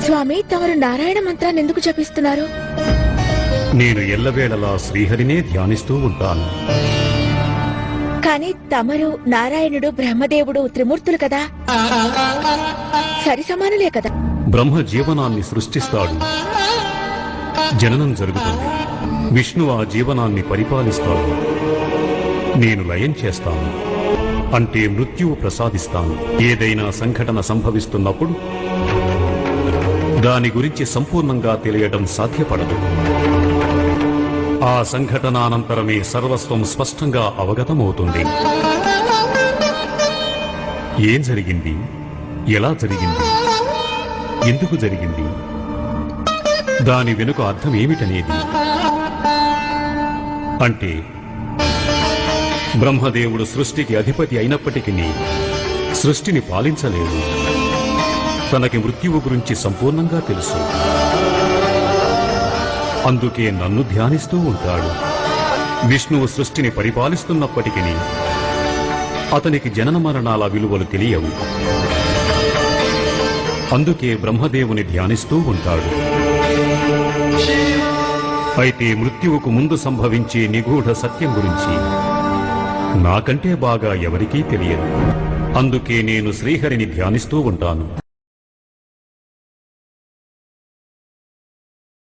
స్వామి, తమరు నారాయణ మంత్రాన్ని ఎందుకు జపిస్తున్నారు? నేను ఎల్లవేళలా శ్రీహరినే ధ్యానిస్తూ ఉంటాను. కానీ తమరు నారాయణుడు, బ్రహ్మదేవుడు త్రిమూర్తులు కదా, సరి సమానులే కదా. బ్రహ్మ జీవనాన్ని సృష్టిస్తాడు, జననం జరుగుతుంది. విష్ణు ఆ జీవనాన్ని పరిపాలిస్తాడు. నేను లయం చేస్తాను, అంటే మృత్యువు ప్రసాదిస్తాను. ఏదైనా సంఘటన సంభవిస్తున్నప్పుడు దాని గురించి సంపూర్ణంగా తెలియడం సాధ్యపడదు. ఆ సంఘటనానంతరమే సర్వస్వం స్పష్టంగా అవగతమవుతుంది. ఏం జరిగింది, ఎలా జరిగింది, ఎందుకు జరిగింది, దాని వెనుక అర్థం ఏమిటనేది. అంటే బ్రహ్మదేవుడు సృష్టికి అధిపతి అయినప్పటికీ సృష్టిని పాలించలేడు. తనకి మృత్యువు గురించి సంపూర్ణంగా తెలుసు. అందుకే నన్ను ధ్యానిస్తూ ఉంటాడు. విష్ణువు సృష్టిని పరిపాలిస్తున్నప్పటికీ అతనికి జనన మరణాల విలువలు తెలియవు. అందుకే బ్రహ్మదేవుని ధ్యానిస్తూ ఉంటాడు. అయితే మృత్యువుకు ముందు సంభవించే నిగూఢ సత్యం గురించి నాకంటే బాగా ఎవరికీ తెలియదు. అందుకే నేను శ్రీహరిని ధ్యానిస్తూ ఉంటాను.